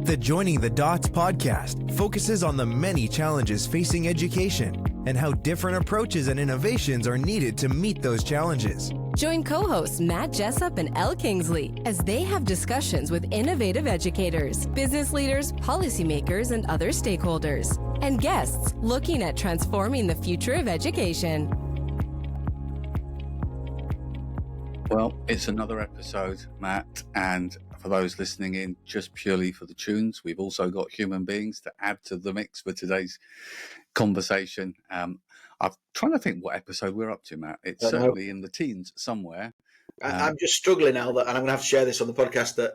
The Joining the Dots podcast focuses on the many challenges facing education and how different approaches and innovations are needed to meet those challenges. Join co-hosts Matt Jessop and Kingsley as they have discussions with innovative educators, business leaders, policymakers, and other stakeholders, and guests looking at transforming the future of education. Well, it's another episode, Matt, and for those listening in just purely for the tunes, we've also got human beings to add to the mix for today's conversation. I'm trying to think what episode we're up to, Matt. It's certainly in the teens somewhere. I'm just struggling now, and I'm going to have to share this on the podcast, that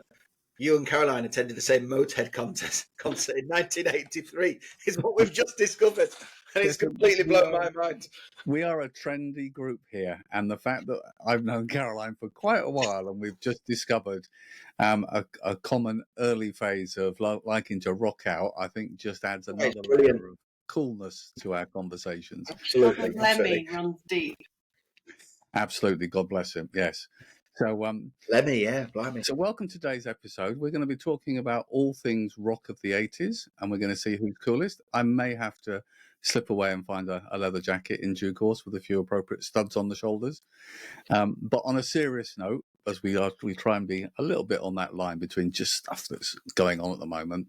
you and Caroline attended the same Motorhead concert in 1983 is what we've just discovered. And it's completely blown my mind. We are a trendy group here. And the fact that I've known Caroline for quite a while and we've just discovered a common early phase of liking to rock out, I think just adds another layer of coolness to our conversations. Absolutely. Lemmy runs deep. Absolutely. God bless him. Yes. So, Lemmy, yeah, blimey. So welcome to today's episode. We're going to be talking about all things rock of the 80s, and we're going to see who's coolest. I may have to slip away and find a leather jacket in due course with a few appropriate studs on the shoulders. But on a serious note, as we try and be a little bit on that line between just stuff that's going on at the moment.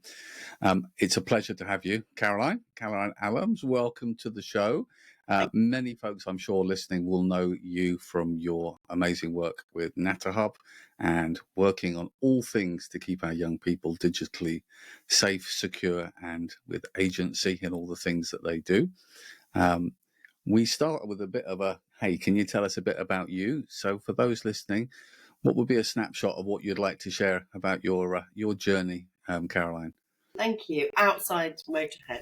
It's a pleasure to have you, Caroline Allams. Welcome to the show. Many folks, I'm sure, listening will know you from your amazing work with Natterhub and working on all things to keep our young people digitally safe, secure, and with agency in all the things that they do. We start with a bit of a, hey, can you tell us a bit about you? So for those listening, what would be a snapshot of what you'd like to share about your journey, Caroline? Thank you. Outside Motorhead.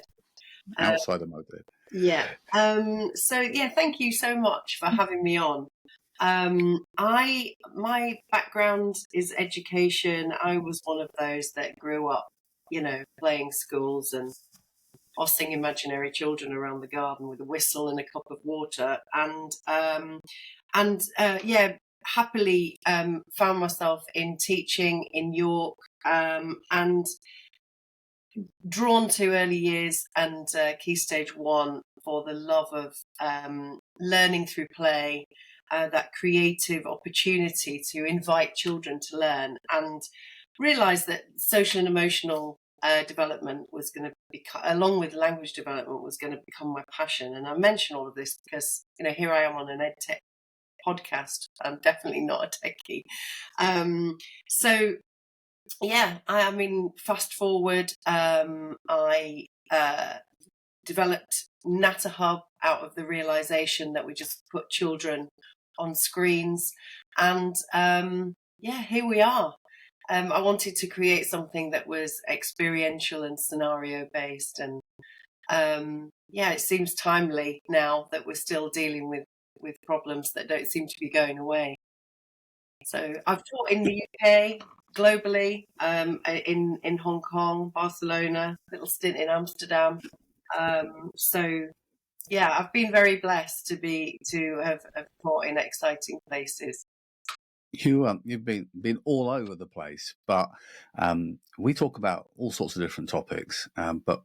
Outside of Motorhead. Yeah. Thank you so much for having me on. My background is education. I was one of those that grew up, playing schools and bossing imaginary children around the garden with a whistle and a cup of water, and happily found myself in teaching in York, and drawn to early years and Key Stage 1 for the love of learning through play, that creative opportunity to invite children to learn, and realised that social and emotional development was going to become, along with language development, was going to become my passion. And I mention all of this because, here I am on an EdTech podcast. I'm definitely not a techie. Fast forward, I developed Natterhub out of the realisation that we just put children on screens, and here we are. I wanted to create something that was experiential and scenario based, and it seems timely now that we're still dealing with problems that don't seem to be going away. So I've taught in the UK, globally, in Hong Kong, Barcelona, little stint in Amsterdam. I've been very blessed to have taught in exciting places. You've been all over the place, but we talk about all sorts of different topics. But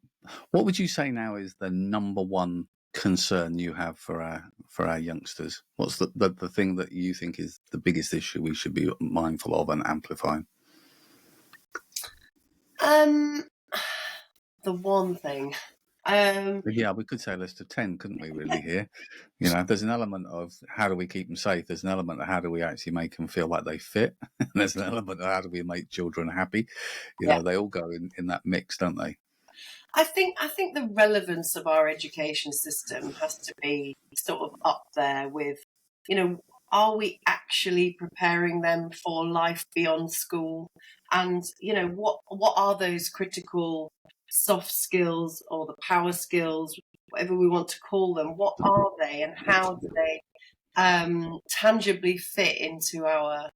what would you say now is the number one concern you have for our youngsters? What's the thing that you think is the biggest issue we should be mindful of and amplifying? The one thing. We could say a list of 10, couldn't we, really, here? There's an element of how do we keep them safe? There's an element of how do we actually make them feel like they fit? And there's an element of how do we make children happy? They all go in that mix, don't they? I think the relevance of our education system has to be sort of up there with, are we actually preparing them for life beyond school? And, what are those critical soft skills or the power skills, whatever we want to call them? What are they, and how do they tangibly fit into our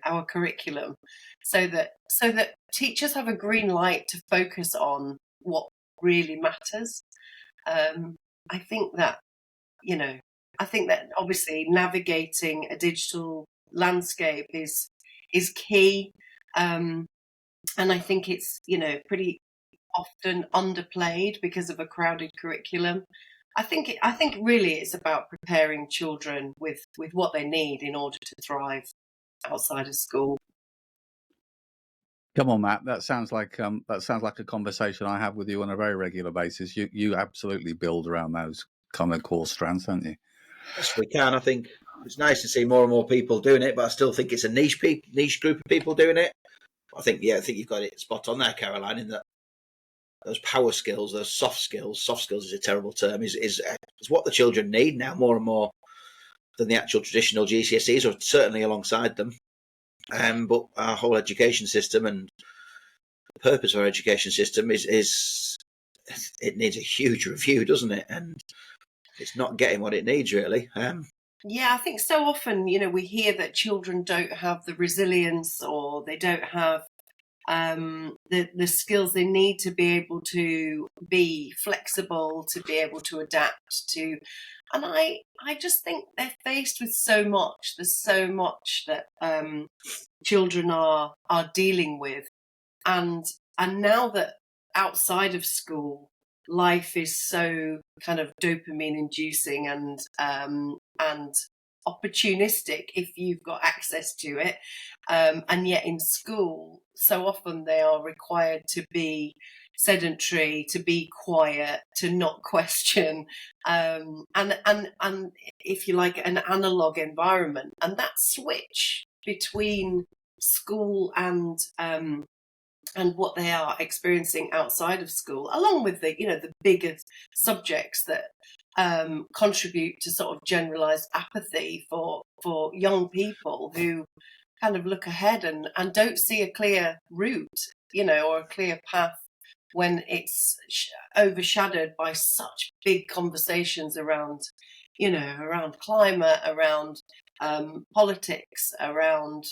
our curriculum, so that teachers have a green light to focus on what really matters. I think that obviously navigating a digital landscape is key. and I think it's, pretty often underplayed because of a crowded curriculum. I think really it's about preparing children with what they need in order to thrive outside of school. Come on, Matt. That sounds like a conversation I have with you on a very regular basis. You absolutely build around those kind of core strands, don't you? Yes, we can. I think it's nice to see more and more people doing it, but I still think it's a niche group of people doing it. I think you've got it spot on there, Caroline, in that those power skills, those soft skills is a terrible term, is what the children need now more and more than the actual traditional GCSEs, or certainly alongside them. But our whole education system and the purpose of our education system is it needs a huge review, doesn't it? And it's not getting what it needs, really. Yeah, I think so often, we hear that children don't have the resilience, or they don't have the skills they need to be able to be flexible, to be able to adapt to. And I just think they're faced with so much. There's so much that children are dealing with, and now that outside of school, life is so kind of dopamine inducing and opportunistic if you've got access to it, and yet in school so often they are required to be sedentary, to be quiet, to not question, and if you like, an analog environment. And that switch between school and what they are experiencing outside of school, along with the bigger subjects that contribute to sort of generalized apathy for young people who kind of look ahead and don't see a clear route, or a clear path, when it's overshadowed by such big conversations around climate, around politics, around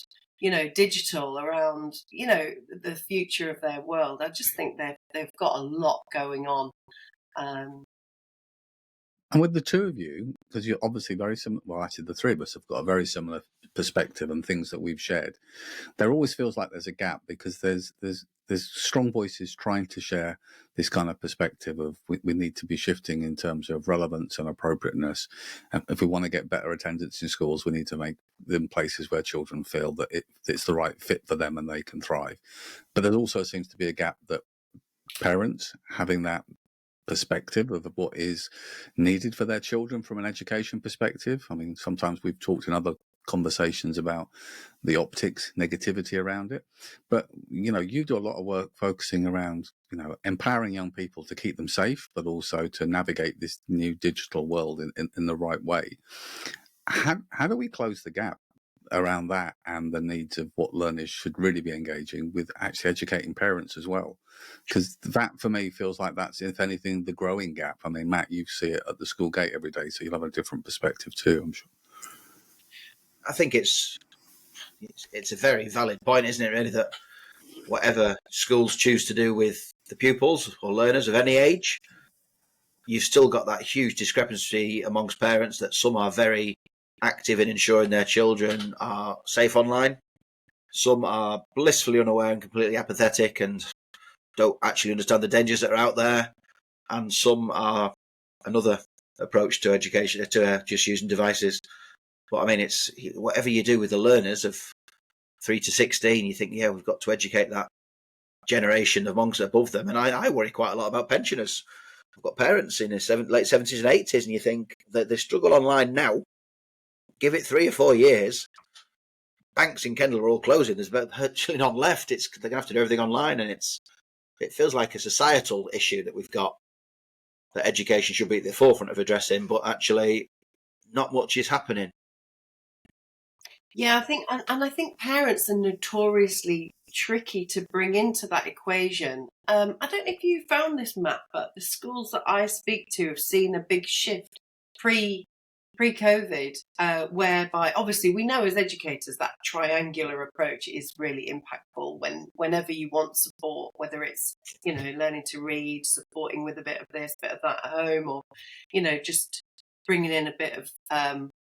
digital, around the future of their world. I just think they've got a lot going on. And with the two of you, because you're obviously very similar, well, actually the three of us have got a very similar perspective and things that we've shared. There always feels like there's a gap, because there's strong voices trying to share this kind of perspective of we need to be shifting in terms of relevance and appropriateness. And if we want to get better attendance in schools, we need to make them places where children feel that it's the right fit for them and they can thrive. But there also seems to be a gap that parents having that perspective of what is needed for their children from an education perspective. I mean, sometimes we've talked in other conversations about the optics, negativity around it. But, you do a lot of work focusing around, empowering young people to keep them safe, but also to navigate this new digital world in the right way. How do we close the gap around that and the needs of what learners should really be engaging with, actually educating parents as well? Because that, for me, feels like that's, if anything, the growing gap. I mean, Matt, you see it at the school gate every day, so you'll have a different perspective too, I'm sure. I think it's a very valid point, isn't it, really, that whatever schools choose to do with the pupils or learners of any age, you've still got that huge discrepancy amongst parents, that some are very active in ensuring their children are safe online. Some are blissfully unaware and completely apathetic and don't actually understand the dangers that are out there. And some are another approach to education, to just using devices. But I mean, it's whatever you do with the learners of 3 to 16, you think, we've got to educate that generation amongst above them. And I worry quite a lot about pensioners. I've got parents in their late 70s and 80s, and you think that they struggle online now. Give it 3 or 4 years. Banks in Kendal are all closing. There's virtually none left. They're going to have to do everything online, and it feels like a societal issue that we've got, that education should be at the forefront of addressing, but actually not much is happening. Yeah, I think parents are notoriously tricky to bring into that equation. I don't know if you found this, Matt, but the schools that I speak to have seen a big shift pre-COVID, whereby obviously we know as educators that triangular approach is really impactful whenever you want support, whether it's, learning to read, supporting with a bit of this, bit of that at home, or, just bringing in a bit of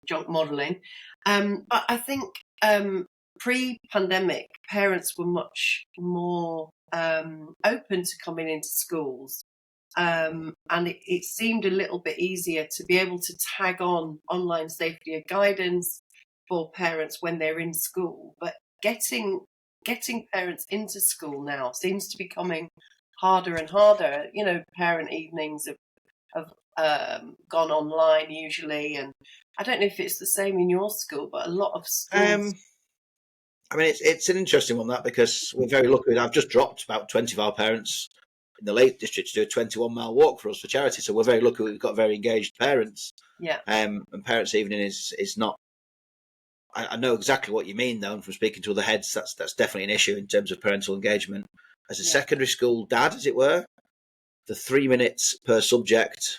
junk modelling. But I think pre-pandemic, parents were much more open to coming into schools. And it seemed a little bit easier to be able to tag on online safety and guidance for parents when they're in school. But getting parents into school now seems to be becoming harder and harder. You know, parent evenings have gone online usually, and I don't know if it's the same in your school, but a lot of schools. I mean, it's an interesting one, that, because we're very lucky. I've just dropped about 20 of our parents in the Lake District to do a 21-mile walk for us for charity. So we're very lucky we've got very engaged parents. Yeah. And parents' evening is not. I know exactly what you mean, though, and from speaking to other heads, that's definitely an issue in terms of parental engagement. As a secondary school dad, as it were, the 3 minutes per subject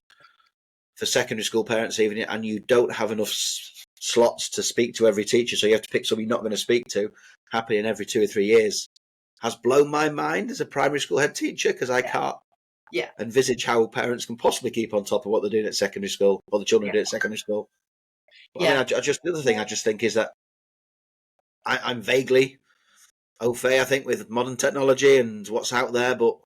for secondary school parents' evening, and you don't have enough slots to speak to every teacher, so you have to pick somebody you're not going to speak to, happening every 2 or 3 years, has blown my mind as a primary school head teacher, because I can't envisage how parents can possibly keep on top of what they're doing at secondary school, or the children are doing at secondary school. But, I mean, the other thing I just think is that I'm vaguely au fait, I think, with modern technology and what's out there, but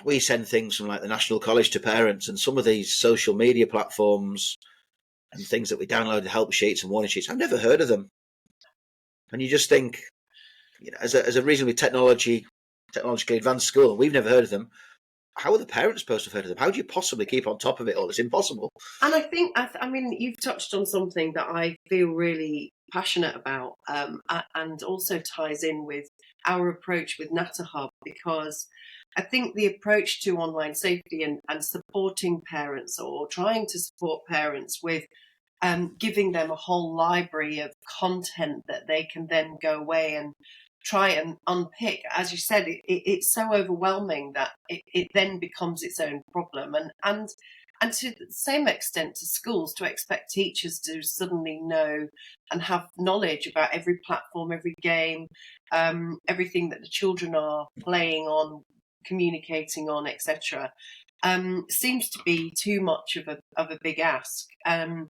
we send things from like the National College to parents, and some of these social media platforms and things that we downloaded, help sheets and warning sheets, I've never heard of them. And you just think, you know, as a reasonably technologically advanced school, we've never heard of them. How are the parents supposed to have heard of them? How do you possibly keep on top of it all? It's impossible. And I think, I mean, you've touched on something that I feel really passionate about, and also ties in with our approach with Natterhub, because I think the approach to online safety and supporting parents, or trying to support parents with giving them a whole library of content that they can then go away and try and unpick. As you said, it's so overwhelming that it then becomes its own problem. And to the same extent to schools, to expect teachers to suddenly know and have knowledge about every platform, every game, everything that the children are playing on, communicating on, etc., seems to be too much of a big ask. And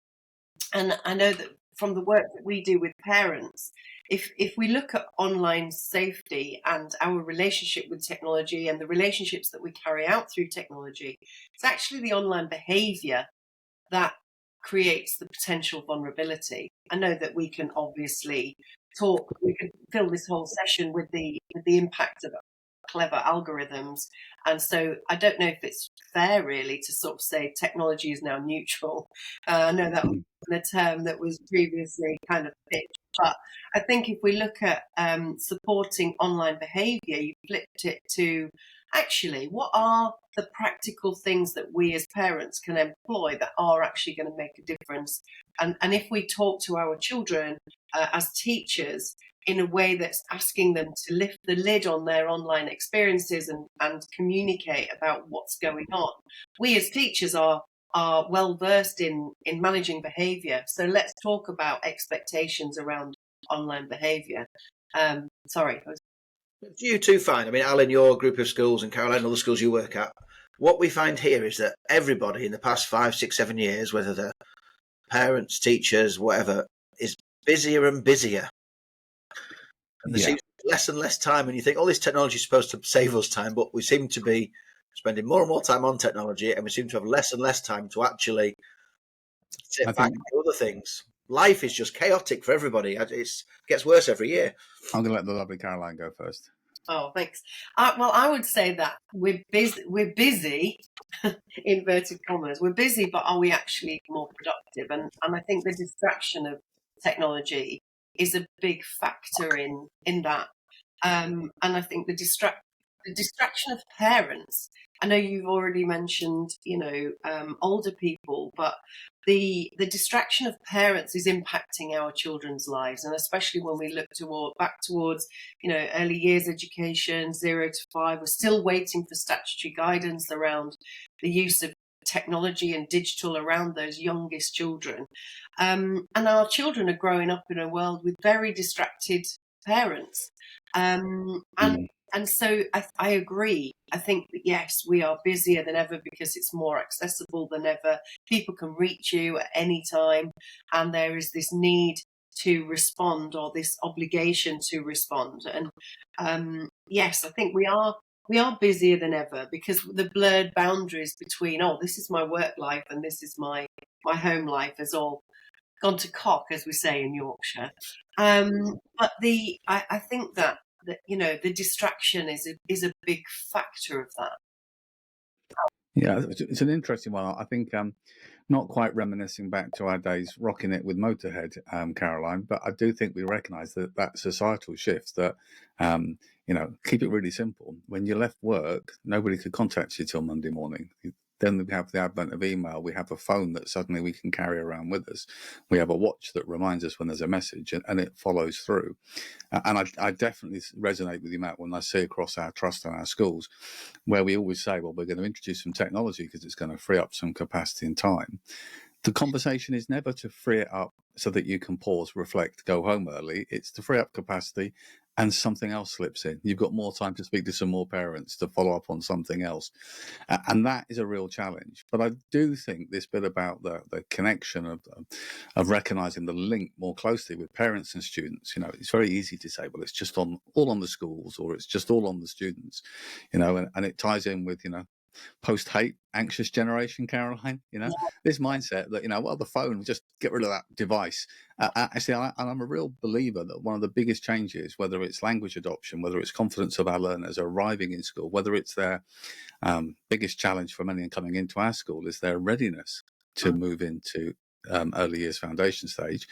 I know that from the work that we do with parents, if we look at online safety and our relationship with technology and the relationships that we carry out through technology, it's actually the online behaviour that creates the potential vulnerability. I know that we can obviously we can fill this whole session with the impact of clever algorithms, and so I don't know if it's fair really to sort of say technology is now neutral. I know that was a term that was previously kind of pitched, but I think if we look at supporting online behaviour, you flipped it to actually what are the practical things that we as parents can employ that are actually going to make a difference, and if we talk to our children as teachers in a way that's asking them to lift the lid on their online experiences and communicate about what's going on. We as teachers are well versed in managing behaviour. So let's talk about expectations around online behaviour. Sorry. You too find, I mean, Alan, your group of schools, and Caroline, other schools you work at, what we find here is that everybody in the past 5, 6, 7 years, whether they're parents, teachers, whatever, is busier and busier. And there seems to be less and less time, and you think, oh, this technology is supposed to save us time, but we seem to be spending more and more time on technology, and we seem to have less and less time to actually sit back and do other things. Life is just chaotic for everybody. It gets worse every year. I'm going to let the lovely Caroline go first. Oh, thanks. Well, I would say that we're busy, inverted commas. We're busy, but are we actually more productive? And I think the distraction of technology is a big factor in that. And I think the distraction of parents, I know you've already mentioned, older people, but the distraction of parents is impacting our children's lives, and especially when we look back towards, early years education, 0 to 5, we're still waiting for statutory guidance around the use of technology and digital around those youngest children. And our children are growing up in a world with very distracted parents. And so I agree. I think that, yes, we are busier than ever because it's more accessible than ever. People can reach you at any time. And there is this need to respond, or this obligation to respond. And yes, I think we are busier than ever, because the blurred boundaries between, oh, this is my work life and this is my home life, has all gone to cock, as we say in Yorkshire. But I think that the distraction is a big factor of that. Yeah, it's an interesting one. I think not quite reminiscing back to our days rocking it with Motorhead, Caroline, but I do think we recognise that societal shift that, keep it really simple. When you left work, nobody could contact you till Monday morning. Then we have the advent of email. We have a phone that suddenly we can carry around with us. We have a watch that reminds us when there's a message, and it follows through. And I definitely resonate with you, Matt, when I see across our trust and our schools, where we always say, well, we're going to introduce some technology because it's going to free up some capacity and time. The conversation is never to free it up so that you can pause, reflect, go home early. It's to free up capacity and something else slips in. You've got more time to speak to some more parents, to follow up on something else. And that is a real challenge. But I do think this bit about the connection of recognising the link more closely with parents and students, it's very easy to say, well, it's just all on the schools, or it's just all on the students, and it ties in with, post-hate anxious generation, Caroline, this mindset that, the phone, just get rid of that device. Actually, I'm a real believer that one of the biggest changes, whether it's language adoption, whether it's confidence of our learners arriving in school, whether it's their biggest challenge for many coming into our school, is their readiness to move into early years foundation stage,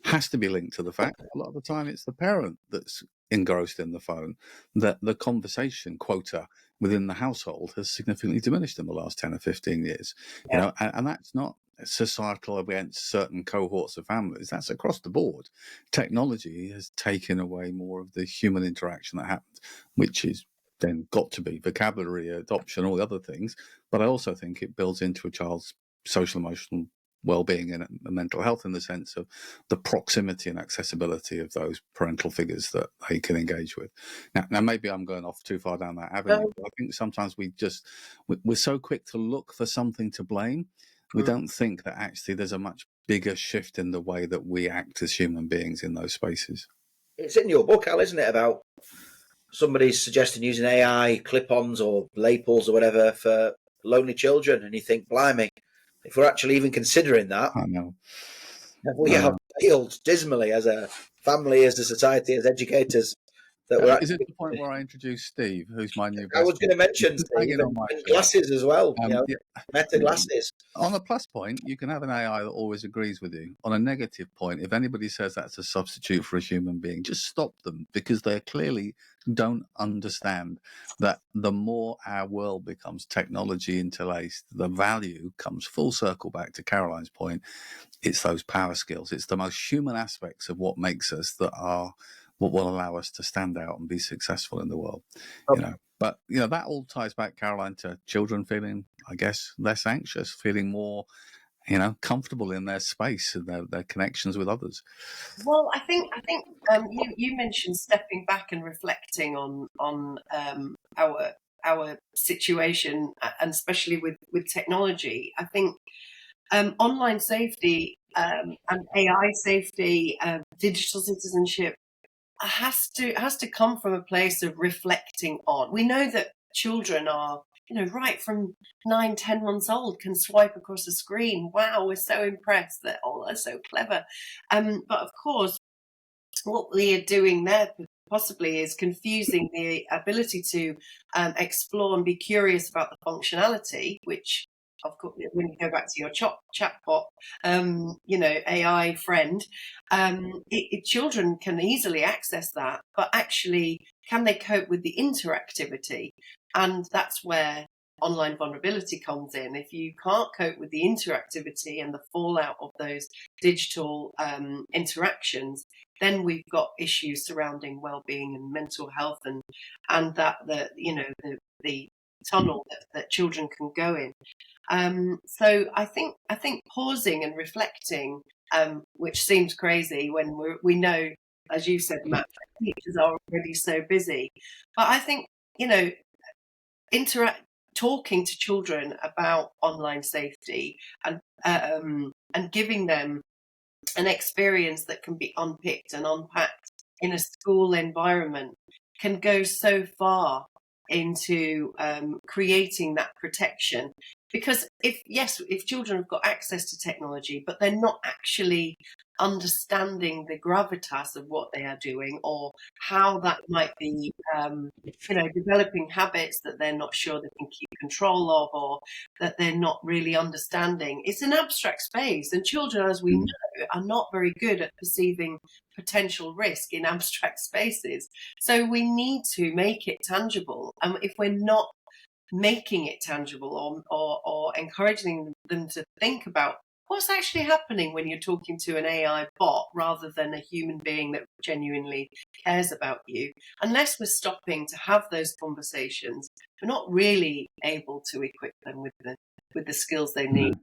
has to be linked to the fact that a lot of the time it's the parent that's engrossed in the phone, that the conversation quota within the household has significantly diminished in the last 10 or 15 years. And that's not societal against certain cohorts of families. That's across the board. Technology has taken away more of the human interaction that happens, which is then got to be vocabulary adoption, all the other things. But I also think it builds into a child's social emotional well-being and mental health, in the sense of the proximity and accessibility of those parental figures that they can engage with. Now maybe I'm going off too far down that avenue, but I think sometimes we're so quick to look for something to blame. We don't think that actually there's a much bigger shift in the way that we act as human beings in those spaces. It's in your book, Al, isn't it, about somebody's suggesting using AI clip-ons or lapels or whatever for lonely children, and you think, blimey, if we're actually even considering that, I know. We have failed dismally as a family, as a society, as educators. Is it the point where I introduce Steve, who's my new best? I was going to mention Steve, and glasses as well, meta glasses. On a plus point, you can have an AI that always agrees with you. On a negative point, if anybody says that's a substitute for a human being, just stop them, because they clearly don't understand that the more our world becomes technology interlaced, the value comes full circle back to Caroline's point. It's those power skills. It's the most human aspects of what makes us that are what will allow us to stand out and be successful in the world. But that all ties back, Caroline, to children feeling, I guess, less anxious, feeling more comfortable in their space and their connections with others. Well, I think you mentioned stepping back and reflecting on our situation, and especially with technology. I think online safety and AI safety, digital citizenship has to come from a place of reflecting on. We know that children are, right from 9-10 months old, can swipe across a screen. Wow, we're so impressed that they're so clever. But of course, what we are doing there possibly is confusing the ability to explore and be curious about the functionality, which, of course, when you go back to your chatbot, AI friend, children can easily access that, but actually, can they cope with the interactivity? And that's where online vulnerability comes in. If you can't cope with the interactivity and the fallout of those digital interactions, then we've got issues surrounding well-being and mental health, and that the tunnel that children can go in. So I think pausing and reflecting, which seems crazy when we know, as you said, Matt, teachers are already so busy. But I think talking to children about online safety and giving them an experience that can be unpicked and unpacked in a school environment can go so far into creating that protection. Because if children have got access to technology, but they're not actually understanding the gravitas of what they are doing, or how that might be, developing habits that they're not sure they can keep control of, or that they're not really understanding. It's an abstract space, and children, as we know, are not very good at perceiving potential risk in abstract spaces. So we need to make it tangible. And if we're not making it tangible, or encouraging them to think about what's actually happening when you're talking to an AI bot rather than a human being that genuinely cares about you, unless we're stopping to have those conversations, we're not really able to equip them with the skills they need.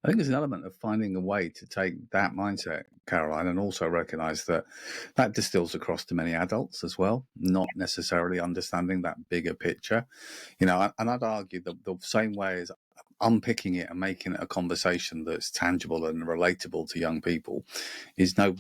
I think there's an element of finding a way to take that mindset, Caroline, and also recognise that that distills across to many adults as well, not necessarily understanding that bigger picture. And I'd argue that the same way as unpicking it and making it a conversation that's tangible and relatable to young people is no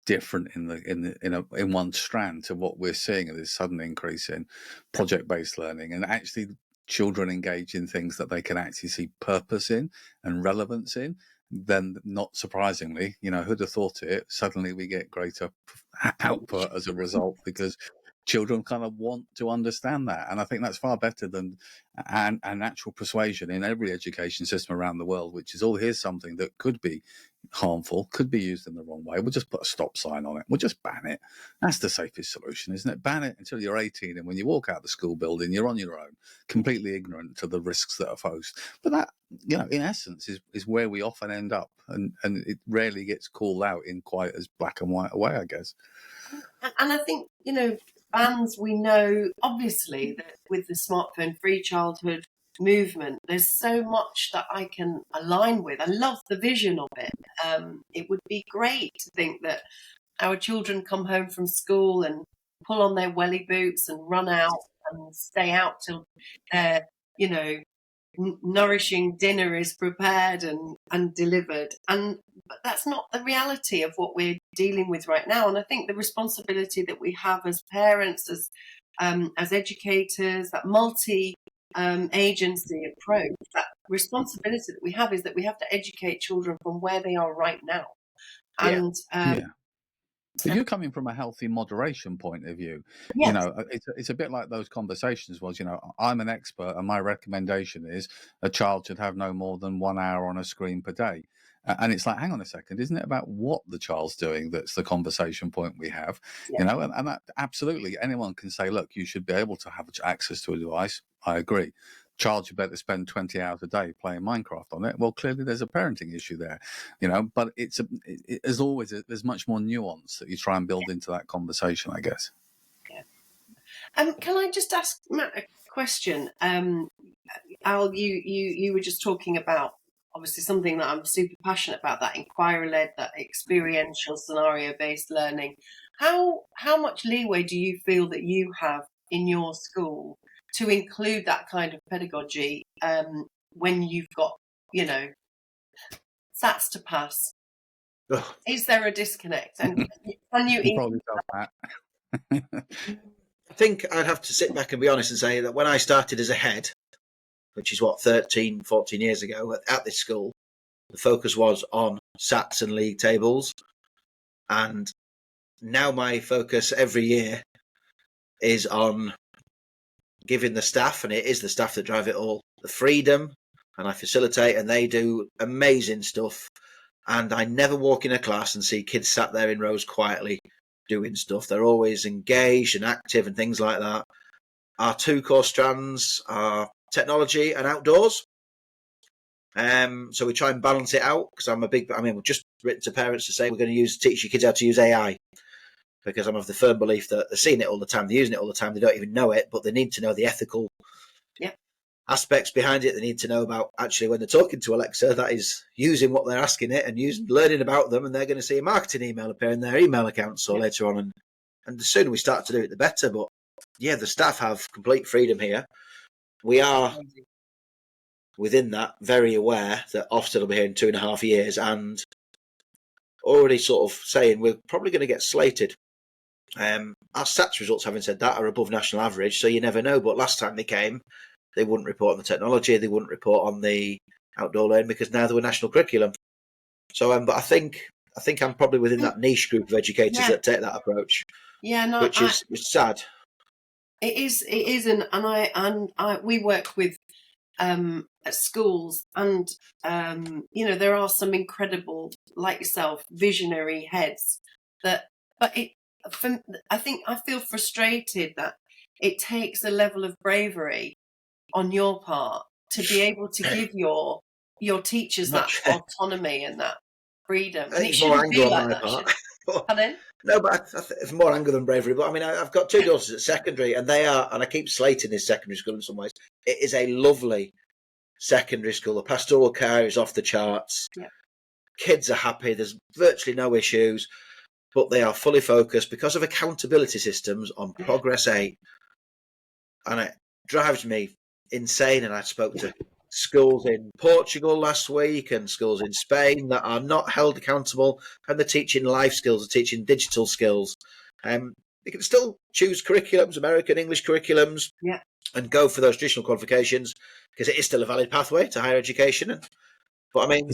different in one strand to what we're seeing of this sudden increase in project-based learning, and actually children engage in things that they can actually see purpose in and relevance in. Then, not surprisingly, who'd have thought it, suddenly we get greater output as a result, because children kind of want to understand that. And I think that's far better than an actual persuasion in every education system around the world, which is, here's something that could be harmful, could be used in the wrong way. We'll just put a stop sign on it. We'll just ban it. That's the safest solution, isn't it? Ban it until you're 18. And when you walk out the school building, you're on your own, completely ignorant to the risks that are posed. But that, in essence, is where we often end up. And it rarely gets called out in quite as black and white a way, I guess. And I think, bans, we know, obviously, that with the smartphone free childhood movement, there's so much that I can align with. I love the vision of it. It would be great to think that our children come home from school and pull on their welly boots and run out and stay out till their, nourishing dinner is prepared and delivered. But that's not the reality of what we're dealing with right now. And I think the responsibility that we have as parents, as educators, that agency approach, that responsibility that we have, is that we have to educate children from where they are right now. And But you're coming from a healthy moderation point of view. Yes. It's a bit like those conversations was, I'm an expert and my recommendation is a child should have no more than 1 hour on a screen per day. And it's like, hang on a second, isn't it about what the child's doing that's the conversation point we have? And that, absolutely, anyone can say, look, you should be able to have access to a device. I agree. Child should better spend 20 hours a day playing Minecraft on it. Well, clearly there's a parenting issue there, but as always, there's much more nuance that you try and build into that conversation, I guess. Can I just ask Matt a question? Al, you were just talking about, obviously, something that I'm super passionate about, that inquiry-led, that experiential, scenario-based learning. How much leeway do you feel that you have in your school to include that kind of pedagogy when you've got, SATs to pass? Ugh. Is there a disconnect? And can you probably tell that? I think I'd have to sit back and be honest and say that when I started as a head, which is 13, 14 years ago at this school, the focus was on SATs and league tables. And now my focus every year is on giving the staff, and it is the staff that drive it all, the freedom, and I facilitate, and they do amazing stuff. And I never walk in a class and see kids sat there in rows quietly doing stuff. They're always engaged and active and things like that. Our two core strands are technology and outdoors. So we try and balance it out, because we've just written to parents to say we're going to teach your kids how to use AI, because I'm of the firm belief that they're seeing it all the time, they're using it all the time, they don't even know it, but they need to know the ethical aspects behind it. They need to know about, actually, when they're talking to Alexa, that is using what they're asking it and learning about them, and they're going to see a marketing email appear in their email accounts or later on. And the sooner we start to do it, the better. But yeah, the staff have complete freedom here. We are, within that, very aware that Ofsted will be here in 2.5 years, and already sort of saying we're probably going to get slated. Our SATs results, having said that, are above national average, so you never know. But last time they came, they wouldn't report on the technology, they wouldn't report on the outdoor learning because now they were national curriculum. So, but I think I'm probably within that niche group of educators that take that approach. Yeah, no, which is sad. It is, and I we work with at schools, and there are some incredible, like yourself, visionary heads that, but I think I feel frustrated that it takes a level of bravery on your part to be able to give your teachers that autonomy and that freedom. I think it's more anger on my part. No, but it's more anger than bravery. But I mean, I've got two daughters at secondary, and they are, and I keep slating this secondary school in some ways. It is a lovely secondary school. The pastoral care is off the charts. Yeah. Kids are happy. There's virtually no issues, but they are fully focused because of accountability systems on Progress 8. And it drives me insane. And I spoke to schools in Portugal last week and schools in Spain that are not held accountable, and they're teaching life skills, they're teaching digital skills. They can still choose curriculums, American English curriculums, and go for those traditional qualifications because it is still a valid pathway to higher education. But I mean,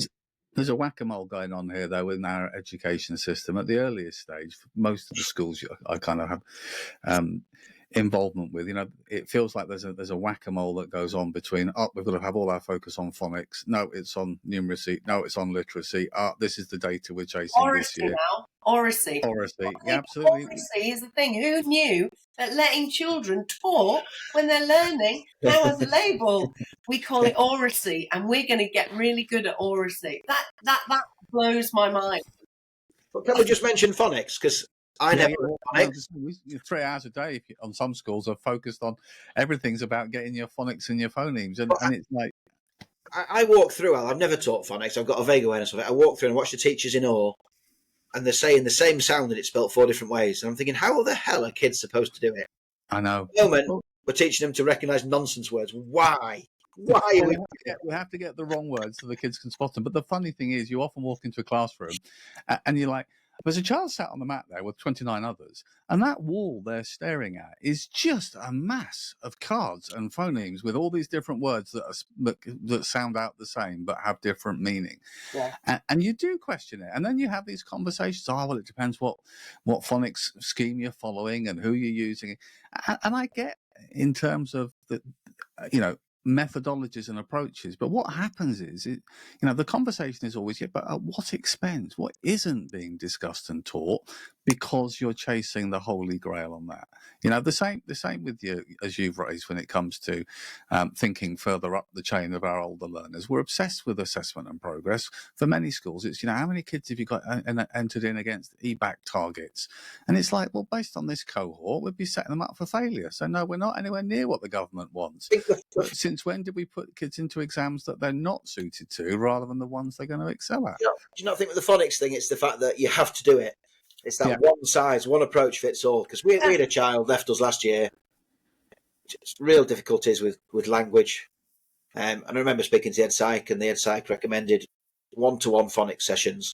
there's a whack-a-mole going on here, though, in our education system. At the earliest stage, most of the schools I kind of have involvement with, it feels like there's a whack-a-mole that goes on between, we've got to have all our focus on phonics, no, it's on numeracy, no, it's on literacy, this is the data we're chasing this year. Oracy, yeah, absolutely. Oracy is the thing. Who knew that letting children talk when they're learning now has a label? We call it oracy, and we're going to get really good at oracy. That blows my mind. But can we just mention phonics? Because I never. 3 hours a day on some schools are focused on everything's about getting your phonics and your phonemes, and it's like I walk through. I've never taught phonics. I've got a vague awareness of it. I walk through and watch the teachers in awe, and they're saying the same sound and it's spelt 4 different ways. And I'm thinking, how the hell are kids supposed to do it? I know. At the moment, we're teaching them to recognise nonsense words. Why? Why? We have to get the wrong words so the kids can spot them. But the funny thing is, you often walk into a classroom and you're like, there's a child sat on the mat there with 29 others, and that wall they're staring at is just a mass of cards and phonemes with all these different words that sound out the same but have different meaning. Yeah. And you do question it, and then you have these conversations. Well, it depends what phonics scheme you're following and who you're using. And I get in terms of the, methodologies and approaches, but what happens is the conversation is always, but at what expense? What isn't being discussed and taught because you're chasing the holy grail on that? The same with you, as you've raised, when it comes to thinking further up the chain of our older learners. We're obsessed with assessment and progress. For many schools, it's how many kids have you got entered in against EBAC targets, and it's like, well, based on this cohort, we'd be setting them up for failure. So no, we're not anywhere near what the government wants. Since when did we put kids into exams that they're not suited to rather than the ones they're going to excel at? Do you not think with the phonics thing, it's the fact that you have to do it? It's that one size, one approach fits all. Because we had a child left us last year, just real difficulties with language. And I remember speaking to the head psych, and the head psych recommended one-to-one phonics sessions.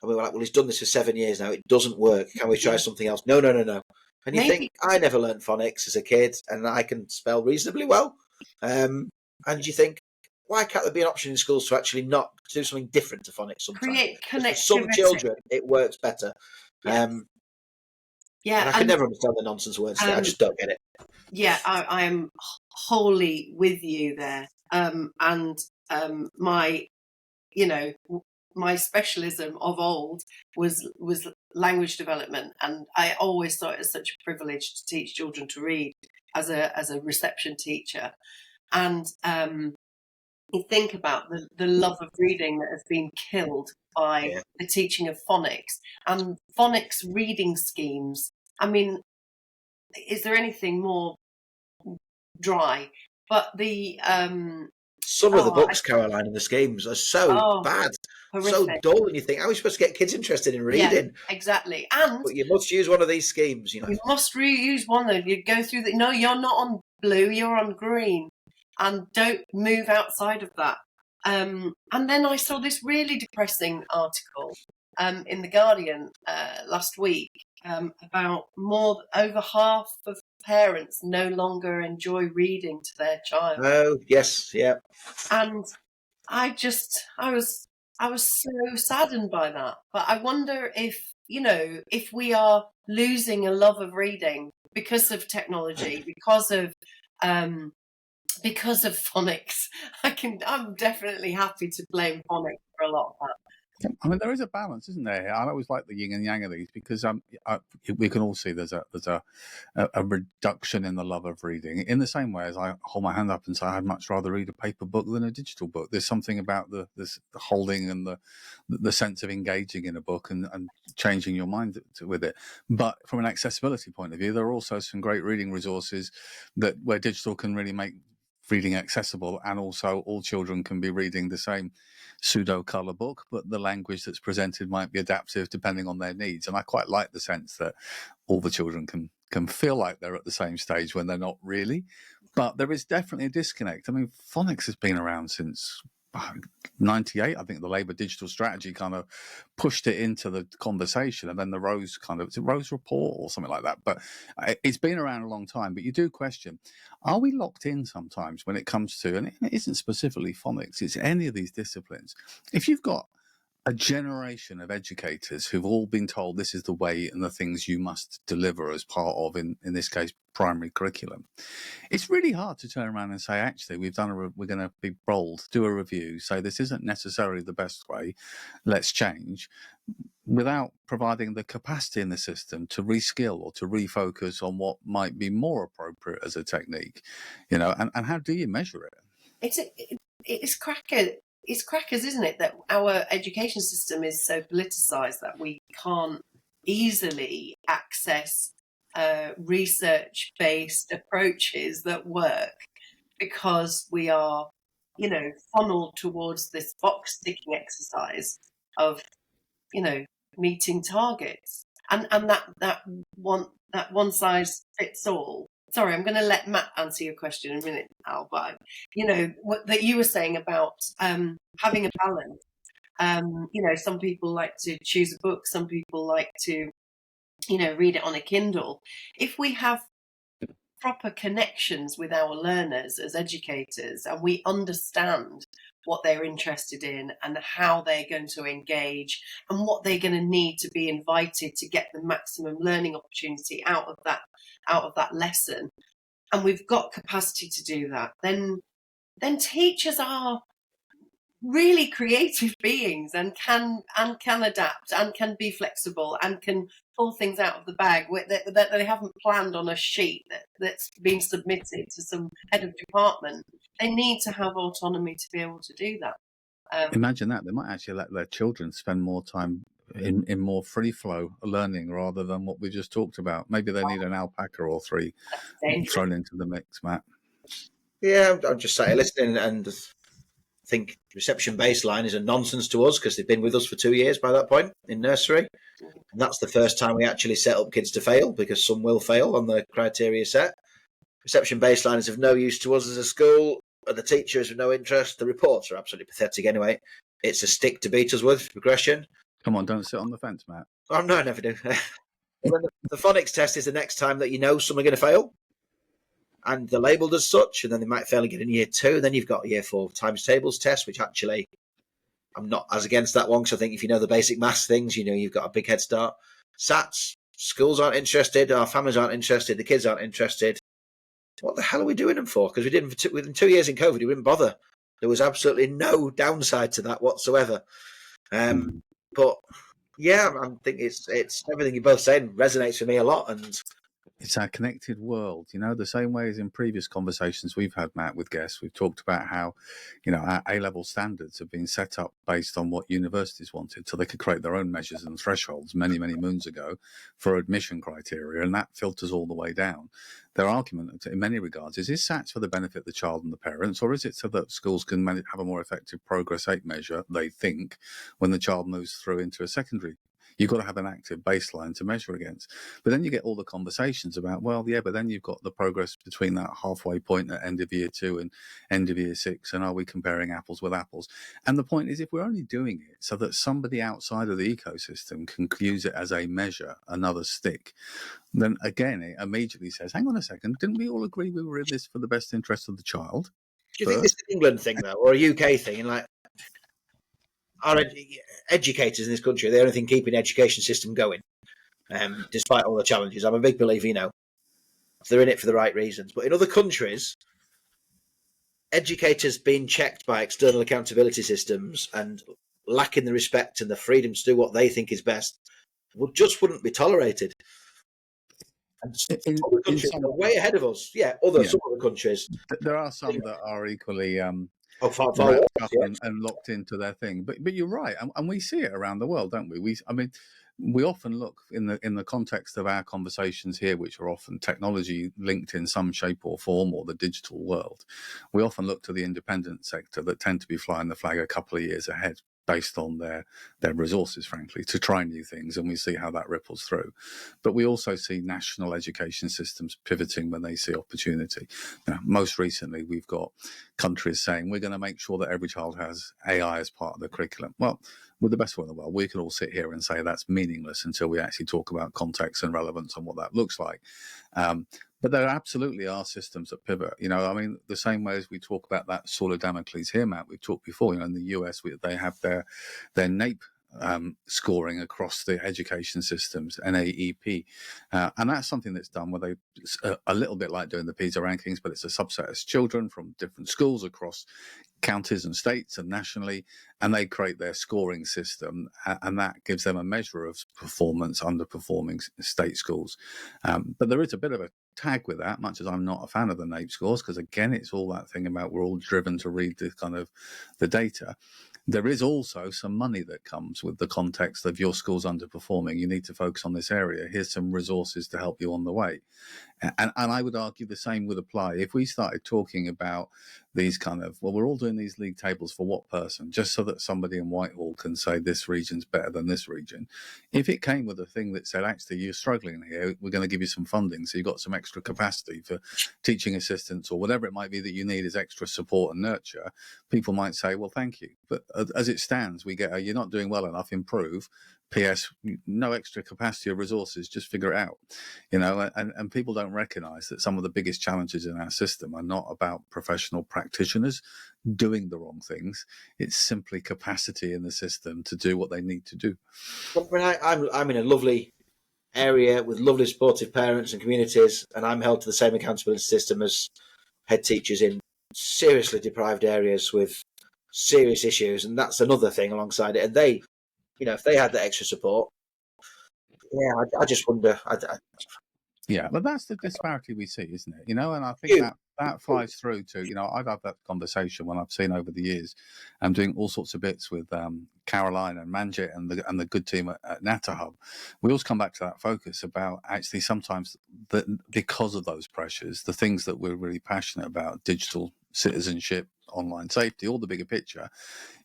And we were like, well, he's done this for 7 years now. It doesn't work. Can we try something else? No. And you think, I never learned phonics as a kid, and I can spell reasonably well. And you think, why can't there be an option in schools to actually not do something different to phonics sometimes? Create connectivity. For some children, it works better. And I can never understand the nonsense words. I just don't get it. Yeah, I am wholly with you there. My specialism of old was language development, and I always thought it was such a privilege to teach children to read as a reception teacher. And you think about the love of reading that has been killed by the teaching of phonics and phonics reading schemes. I mean, is there anything more dry? But the some of the books, Caroline, and the schemes are so bad, horrific. So dull, and you think, how are we supposed to get kids interested in reading? Yeah, exactly. But you must use one of these schemes, You must use one, though. You go through no, you're not on blue, you're on green, and don't move outside of that. And then I saw this really depressing article in The Guardian last week about over half of parents no longer enjoy reading to their child. Oh, yes, yeah. And I was so saddened by that. But I wonder if, if we are losing a love of reading because of technology, because of phonics. I'm definitely happy to blame phonics for a lot of that. I mean, there is a balance, isn't there? I always like the yin and yang of these because we can all see there's a reduction in the love of reading. In the same way as I hold my hand up and say I'd much rather read a paper book than a digital book. There's something about the holding and the sense of engaging in a book and changing your mind with it. But from an accessibility point of view, there are also some great reading resources where digital can really make reading accessible, and also all children can be reading the same pseudo color book, but the language that's presented might be adaptive depending on their needs. And I quite like the sense that all the children can feel like they're at the same stage when they're not really. But there is definitely a disconnect. I mean, phonics has been around since 98. I think the Labour digital strategy kind of pushed it into the conversation, and then the Rose it's a Rose report or something like that. But it's been around a long time. But you do question, are we locked in sometimes when it comes to, and it isn't specifically phonics, it's any of these disciplines. If you've got a generation of educators who've all been told this is the way and the things you must deliver as part of, in this case, primary curriculum, it's really hard to turn around and say, actually, we're going to be bold, do a review, say this isn't necessarily the best way, let's change, without providing the capacity in the system to reskill or to refocus on what might be more appropriate as a technique, and how do you measure it? It's crackers, isn't it, that our education system is so politicised that we can't easily access research-based approaches that work, because we are, funneled towards this box-ticking exercise of, meeting targets, and that one size fits all. Sorry, I'm going to let Matt answer your question in a minute, Al, but what that you were saying about having a balance. Some people like to choose a book, some people like to, read it on a Kindle. If we have proper connections with our learners as educators, and we understand what they're interested in and how they're going to engage and what they're going to need to be invited to get the maximum learning opportunity out of that lesson, and we've got capacity to do that, then teachers are really creative beings and can adapt and can be flexible and can pull things out of the bag that they haven't planned on a sheet that's been submitted to some head of department. They need to have autonomy to be able to do that. Imagine that. They might actually let their children spend more time in more free flow learning rather than what we just talked about. Maybe they need an alpaca or three thrown into the mix, Matt. Yeah, I'm just sat here listening, and I think reception baseline is a nonsense to us because they've been with us for 2 years by that point in nursery. And that's the first time we actually set up kids to fail, because some will fail on the criteria set. Reception baseline is of no use to us as a school. The teacher is of no interest. The reports are absolutely pathetic anyway. It's a stick to beat us with progression. Come on, don't sit on the fence, Matt. Oh, no, I never do. The phonics test is the next time that some are going to fail, and they're labelled as such, and then they might fail again in year 2. Then you've got year 4 times tables test, which actually I'm not as against that one, because I think if you know the basic maths things, you've got a big head start. SATs, schools aren't interested, our families aren't interested, the kids aren't interested. What the hell are we doing them for? Because we did them within 2 years in COVID, we didn't bother. There was absolutely no downside to that whatsoever. But yeah, I think it's everything you're both saying resonates with me a lot, and it's our connected world, the same way as in previous conversations we've had, Matt, with guests. We've talked about how, our A-level standards have been set up based on what universities wanted, so they could create their own measures and thresholds many, many moons ago for admission criteria, and that filters all the way down. Their argument, in many regards, is SATs for the benefit of the child and the parents, or is it so that schools can have a more effective Progress 8 measure, they think, when the child moves through into a secondary You've got to have an active baseline to measure against. But then you get all the conversations about, well, yeah, but then you've got the progress between that halfway point at end of year 2 and end of year 6. And are we comparing apples with apples? And the point is, if we're only doing it so that somebody outside of the ecosystem can use it as a measure, another stick, then again, it immediately says, hang on a second, didn't we all agree we were in this for the best interest of the child? Do you think this is an England thing, though, or a UK thing? And like, our educators in this country, they're the only thing keeping the education system going, despite all the challenges. I'm a big believer, they're in it for the right reasons. But in other countries, educators being checked by external accountability systems and lacking the respect and the freedom to do what they think is best wouldn't be tolerated. And other countries are way ahead of us. Some other countries. There are some that are equally far wrapped up and locked into their thing. But you're right, and we see it around the world, don't we? We often look in the context of our conversations here, which are often technology linked in some shape or form, or the digital world. We often look to the independent sector that tend to be flying the flag a couple of years ahead, based on their resources, frankly, to try new things, and we see how that ripples through. But we also see national education systems pivoting when they see opportunity. Now, most recently, we've got countries saying we're going to make sure that every child has AI as part of the curriculum. Well, with the best one in the world, we can all sit here and say that's meaningless until we actually talk about context and relevance and what that looks like. But there absolutely are systems that pivot. The same way as we talk about that sword of Damocles here, Matt, we've talked before. In the US, they have their NAEP scoring across the education systems, NAEP, and that's something that's done where they a little bit like doing the PISA rankings, but it's a subset of children from different schools across counties and states and nationally, and they create their scoring system, and that gives them a measure of performance underperforming state schools. But there is a bit of a tag with that, much as I'm not a fan of the NAEP scores, because again, it's all that thing about we're all driven to read the data. There is also some money that comes with the context of your school's underperforming. You need to focus on this area. Here's some resources to help you on the way. And I would argue the same would apply. If we started talking about these we're all doing these league tables for what person, just so that somebody in Whitehall can say this region's better than this region. If it came with a thing that said, actually, you're struggling here, we're going to give you some funding, so you've got some extra capacity for teaching assistants or whatever it might be that you need as extra support and nurture, people might say, well, thank you. But as it stands, we get you're not doing well enough, improve. PS, no extra capacity or resources, just figure it out. And people don't recognize that some of the biggest challenges in our system are not about professional practitioners doing the wrong things. It's simply capacity in the system to do what they need to do. I'm in a lovely area with lovely supportive parents and communities, and I'm held to the same accountability system as head teachers in seriously deprived areas with serious issues, and that's another thing alongside it. And they, if they had that extra support, I just wonder. Yeah, but that's the disparity we see, isn't it? And I think that flies through to, I've had that conversation when I've seen over the years. I'm doing all sorts of bits with Caroline and Manjit and the good team at Natterhub. We always come back to that focus about actually sometimes because of those pressures, the things that we're really passionate about, digital citizenship, online safety, all the bigger picture,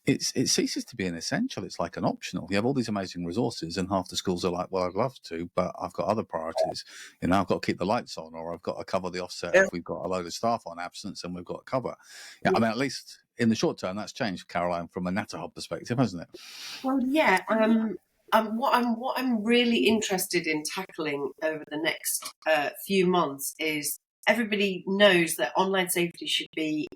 it ceases to be an essential. It's like an optional. You have all these amazing resources, and half the schools are like, well, I'd love to, but I've got other priorities. I've got to keep the lights on, or I've got to cover the offset if we've got a load of staff on absence, and we've got to cover. At least in the short term, that's changed, Caroline, from a Natterhub perspective, hasn't it? Well, yeah. What I'm really interested in tackling over the next few months is everybody knows that online safety should be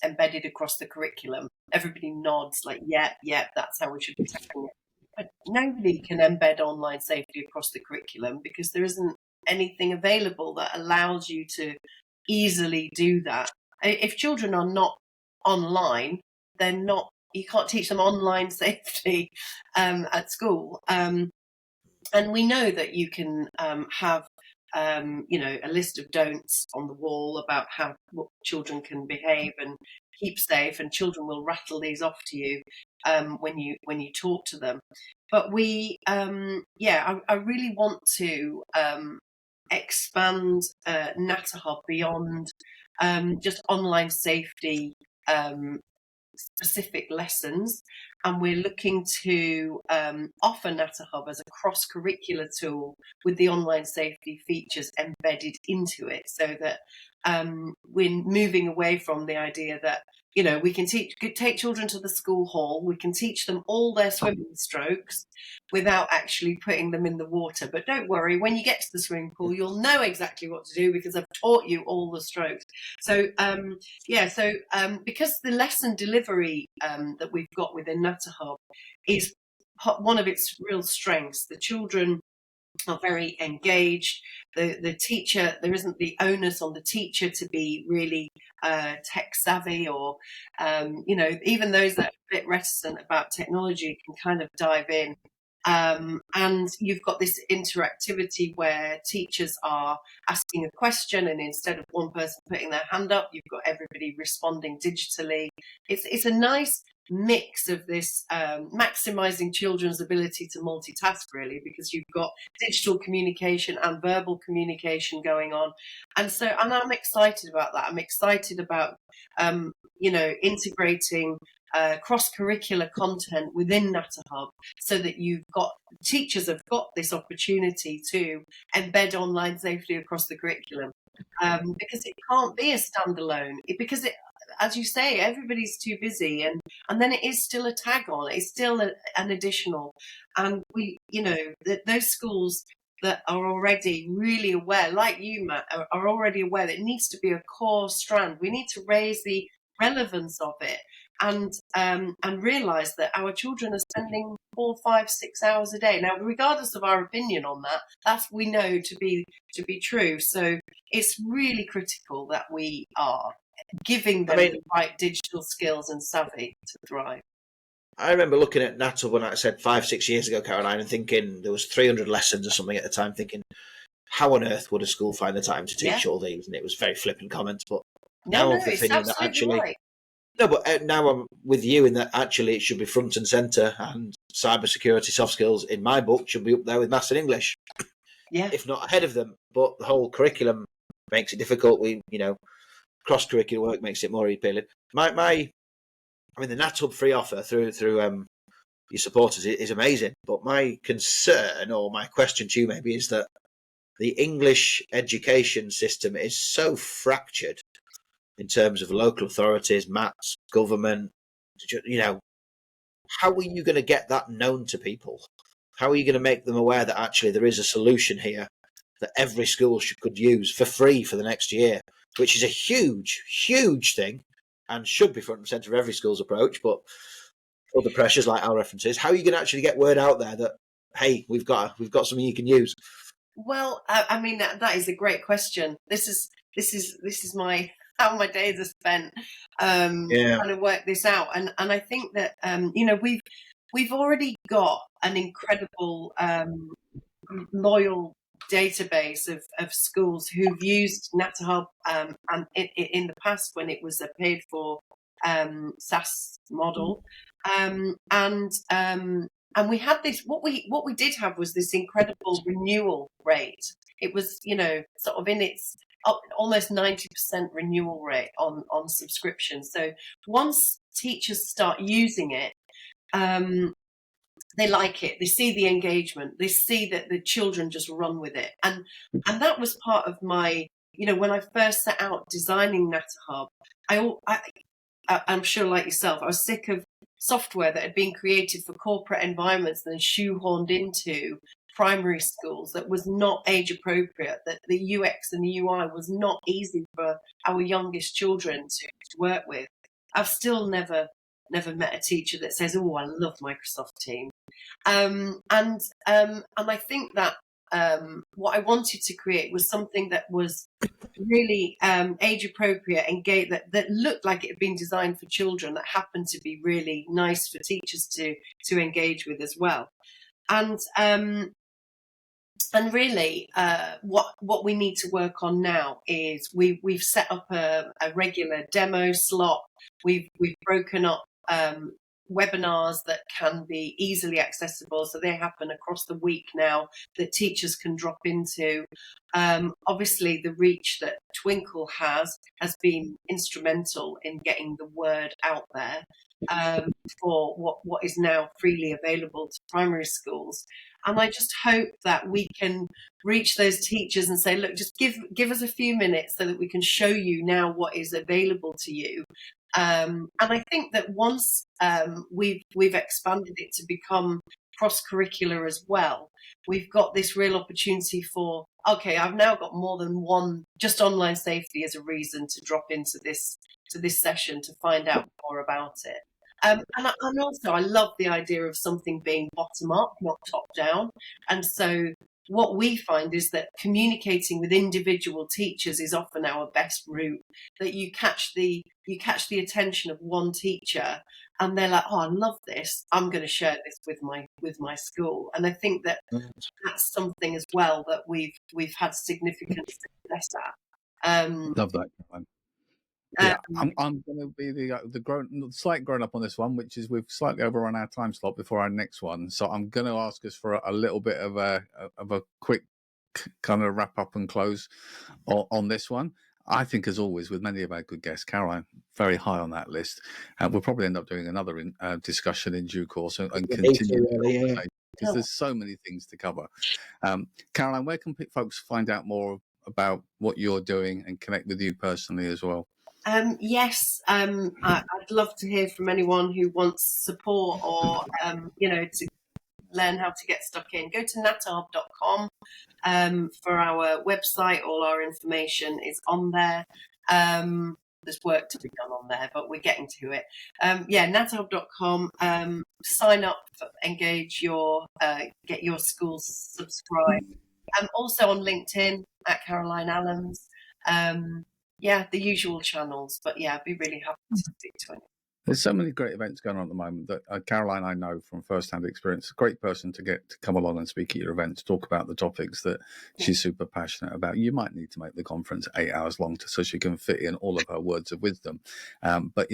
embedded across the curriculum. Everybody nods like, yeah, that's how we should be tackling it. But nobody can embed online safety across the curriculum because there isn't anything available that allows you to easily do that. If children are not online, they're not. You can't teach them online safety at school. And we know that you can have a list of don'ts on the wall about what children can behave and keep safe, and children will rattle these off to you when you talk to them. But I really want to expand Natterhub beyond just online safety specific lessons, and we're looking to offer Natterhub as a cross-curricular tool with the online safety features embedded into it, so that we're moving away from the idea that, you know, we can take children to the school hall, we can teach them all their swimming strokes without actually putting them in the water. But don't worry, when you get to the swimming pool, you'll know exactly what to do because I've taught you all the strokes. So, because the lesson delivery that we've got within Natterhub is one of its real strengths, the children are very engaged. The teacher, there isn't the onus on the teacher to be really tech savvy, or even those that are a bit reticent about technology can kind of dive in. And you've got this interactivity where teachers are asking a question, and instead of one person putting their hand up, you've got everybody responding digitally. It's a nice mix of this maximizing children's ability to multitask, really, because you've got digital communication and verbal communication going on. And I'm excited about that. I'm excited about integrating cross-curricular content within Natterhub, so that teachers have got this opportunity to embed online safety across the curriculum, because it can't be a standalone, because as you say, everybody's too busy, and then it is still a tag on, it's still an additional. And those schools that are already really aware, like you, Matt, are already aware that it needs to be a core strand. We need to raise the relevance of it, and realise that our children are spending 4, 5, 6 hours a day. Now, regardless of our opinion on that, that's we know to be true. So it's really critical that we are giving them the right digital skills and savvy to thrive. I remember looking at Natterhub when I said 5, 6 years ago, Caroline, and thinking there was 300 lessons or something at the time, thinking, how on earth would a school find the time to teach all these? And it was very flippant comments, but now I'm thinking that actually... Right. No, but now I'm with you in that actually it should be front and centre, and cybersecurity, soft skills, in my book, should be up there with maths and English, if not ahead of them. But the whole curriculum makes it difficult. Cross-curricular work makes it more appealing. The Natterhub free offer through your supporters is amazing. But my concern, or my question to you maybe, is that the English education system is so fractured in terms of local authorities, maths, government. How are you going to get that known to people? How are you going to make them aware that actually there is a solution here that every school could use for free for the next year, which is a huge, huge thing and should be front and centre of every school's approach, but other pressures like our references. How are you going to actually get word out there that, hey, we've got something you can use? Well, that is a great question. This is how my days are spent trying to work this out, and I think that we've already got an incredible loyal database of schools who've used Natterhub and in the past when it was a paid for SaaS model, and we had this. What we did have was this incredible renewal rate. It was sort of in its almost 90% renewal rate on subscription. So once teachers start using it, they like it. They see the engagement. They see that the children just run with it. And that was part of my, when I first set out designing Natterhub, I'm sure like yourself, I was sick of software that had been created for corporate environments and then shoehorned into primary schools that was not age appropriate, that the UX and the UI was not easy for our youngest children to work with. I've still never met a teacher that says, "Oh, I love Microsoft Teams." And I think that what I wanted to create was something that was really age appropriate and that looked like it had been designed for children, that happened to be really nice for teachers to engage with as well. And really, what we need to work on now is we've set up a regular demo slot. We've broken up webinars that can be easily accessible. So they happen across the week now that teachers can drop into. Obviously, the reach that Twinkle has been instrumental in getting the word out there for what is now freely available to primary schools. And I just hope that we can reach those teachers and say, look, just give us a few minutes so that we can show you now what is available to you. And I think that once we've expanded it to become cross-curricular as well, we've got this real opportunity for, okay, I've now got more than one, just online safety as a reason to drop into this session to find out more about it. And also, I love the idea of something being bottom up, not top down. And so what we find is that communicating with individual teachers is often our best route, that you catch the attention of one teacher and they're like, oh, I love this, I'm going to share this with my school. And I think that that's something as well that we've had significant success at. Love that, Caroline. Yeah, I'm going to be the slight grown up on this one, which is we've slightly overrun our time slot before our next one. So I'm going to ask us for a little bit of a quick kind of wrap up and close on this one. I think, as always, with many of our good guests, Caroline, very high on that list. We'll probably end up doing another discussion in due course and continue because there's so many things to cover. Caroline, where can folks find out more about what you're doing and connect with you personally as well? Yes, I'd love to hear from anyone who wants support or, to learn how to get stuck in. Go to Natterhub.com for our website. All our information is on there. There's work to be done on there, but we're getting to it. Natterhub.com. Sign up, engage get your schools subscribed. Also on LinkedIn at Caroline Allams. The usual channels, but I'd be really happy to speak to anyone. There's so many great events going on at the moment that Caroline, I know from first-hand experience, a great person to get to come along and speak at your event to talk about the topics that she's super passionate about. You might need to make the conference 8 hours long so she can fit in all of her words of wisdom. But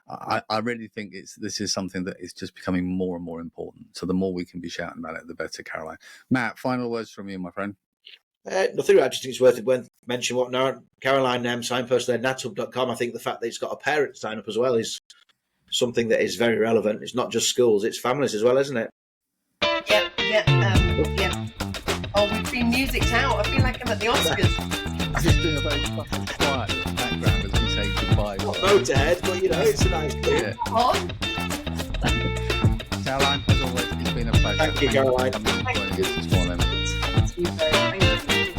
I really think this is something that is just becoming more and more important. So the more we can be shouting about it, the better, Caroline. Matt, final words from you, my friend. Nothing. I just think it's worth mentioning what Caroline signposted at Natterhub.com. I think the fact that it's got a parent sign up as well is something that is very relevant. It's not just schools, it's families as well, isn't it? Yeah. Oh, we've been music'd out. I feel like I'm at the Oscars. I'm just doing a very quiet background as we say goodbye. Not Motorhead, but it's a nice thing. Yeah. Caroline, as always, it's been a pleasure. Thank you, Caroline. Thank you for joining us this morning. Thank you very much.